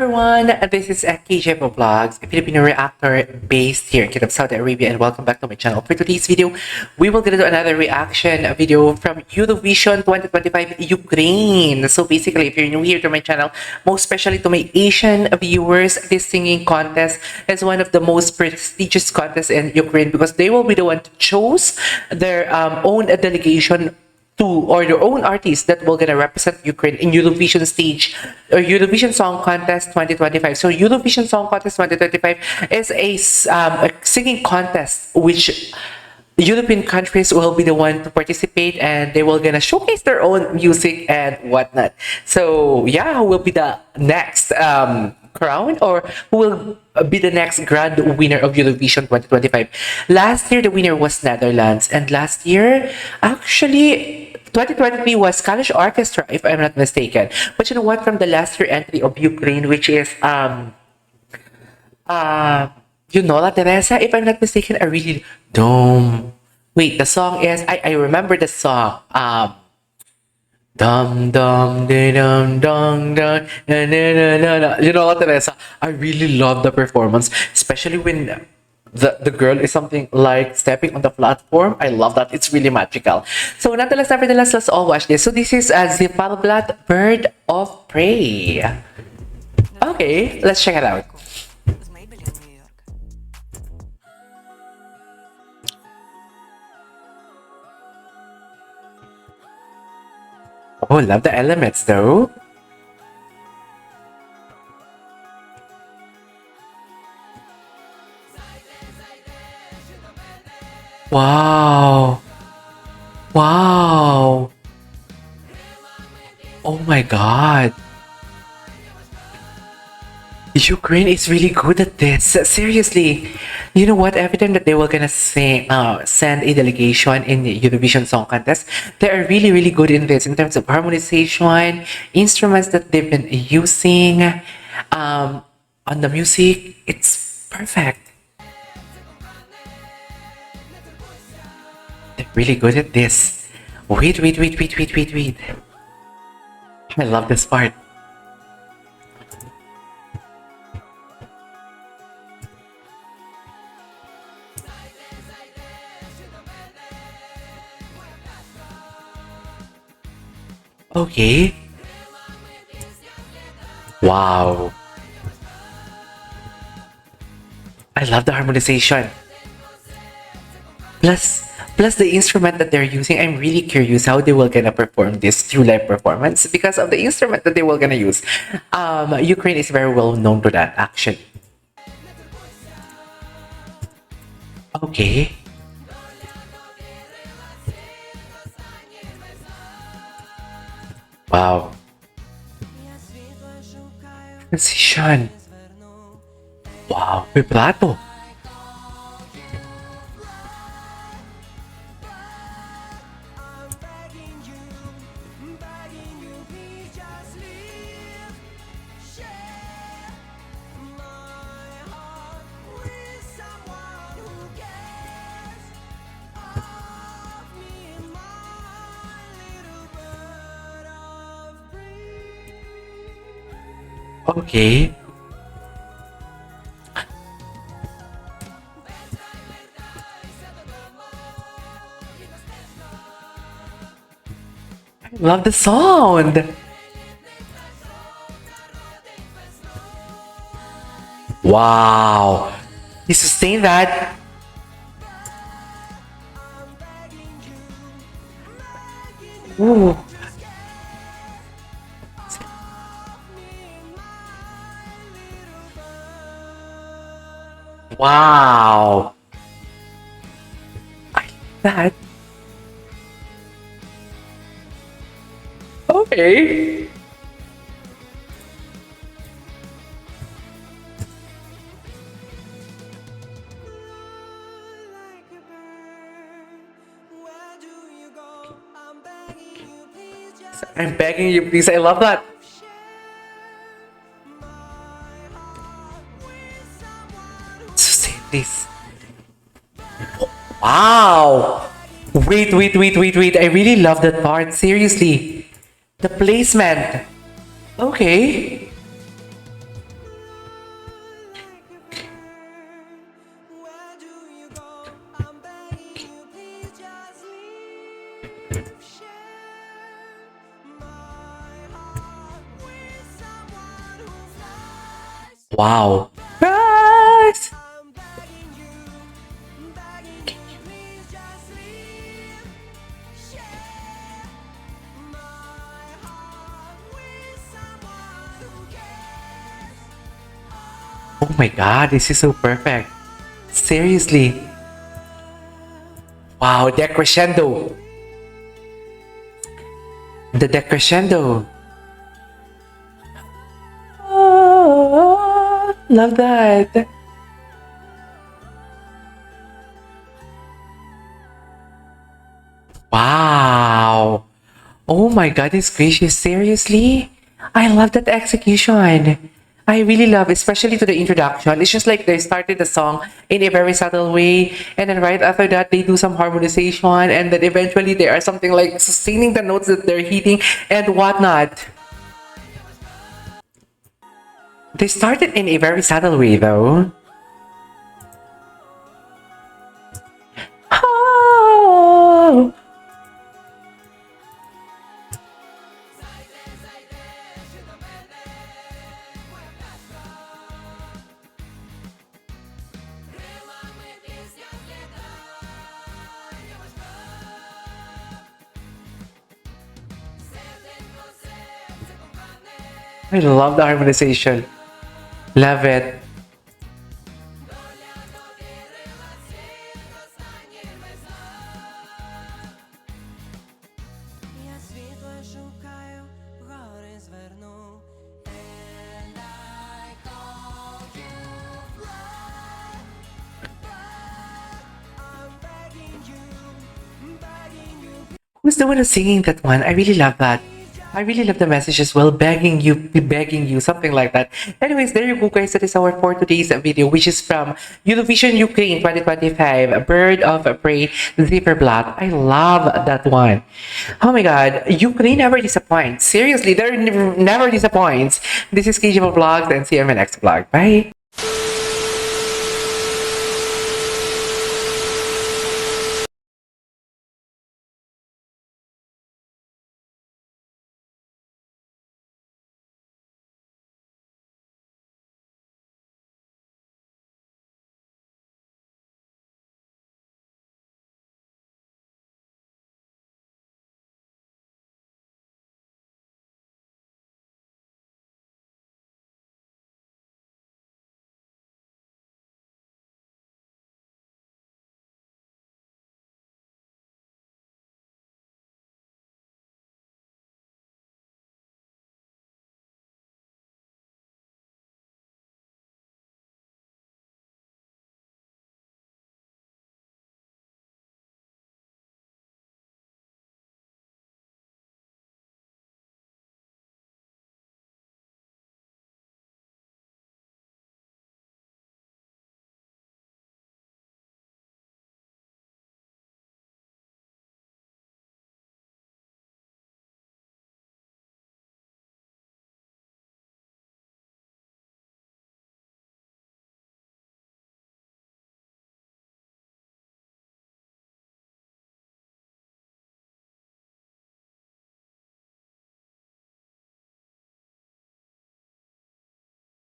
everyone, this is KJ Vlogs, a Filipino reactor based here in Kingdom of Saudi Arabia, and welcome back to my channel. For today's video, we will get into another reaction video from Eurovision 2025 Ukraine. So basically, if you're new here to my channel, most especially to my Asian viewers, this singing contest is one of the most prestigious contests in Ukraine because they will be the one to choose their own delegation to or their own artists that will gonna represent Ukraine in Eurovision stage or Eurovision Song Contest 2025. So Eurovision Song Contest 2025 is a singing contest which European countries will be the one to participate, and they will gonna showcase their own music and whatnot. So yeah, who will be the next crown, or who will be the next grand winner of Eurovision 2025? Last year the winner was Netherlands, and last year actually 2023 was Scottish Orchestra, if I'm not mistaken. But you know what, from the last year entry of Ukraine, which is La Teresa, if I'm not mistaken, I really wait, the song is I remember the song. Dum dum de dum dum dum na na na na na. La Teresa. I really love the performance, especially when the girl is something like stepping on the platform. I love that. It's really magical. So nevertheless, let's all watch this. So this is Ziferblat, Bird of Prey. Okay, let's check it out. Oh, love the elements though. Wow. Wow. Oh my god. Ukraine is really good at this. Seriously. You know what? Every time that they were gonna send a delegation in the Eurovision Song Contest, they are really, really good in this in terms of harmonization, instruments that they've been using, on the music. It's perfect. They're really good at this. Wait. I love this part. Okay. Wow. I love the harmonization. Plus the instrument that they're using. I'm really curious how they will gonna perform this through live performance because of the instrument that they will gonna use. Ukraine is very well known to that actually. Okay. Wow. Precision. Wow. Vibrato. Okay. I love the sound. Wow. You sustain that. Ooh. Wow. I like that. Okay. I'm begging you, please. I love that. Sustain this. Wow. Wait. I really love that part. Seriously. The placement. Okay. Wow. Guys! Oh my god, this is so perfect. Seriously. Wow, decrescendo. The decrescendo. Oh, love that. Wow. Oh my goodness gracious, seriously? I love that execution. I really love, especially to the introduction. It's just like they started the song in a very subtle way, and then right after that, they do some harmonization, and then eventually they are something like sustaining the notes that they're hitting and whatnot. They started in a very subtle way, though. Oh. I love the harmonization. Love it. Я світло шукаю, гори зверну, and I call you blood, I'm begging you. Who's the one who's singing that one? I really love that. I really love the message as well, begging you, something like that. Anyways, there you go, guys. That is our for today's video, which is from Eurovision Ukraine 2025, Bird of Prey, Ziferblat. I love that one. Oh my god, Ukraine never disappoints. Seriously, they never disappoints. This is KJ Vlogs, and see you in my next vlog. Bye.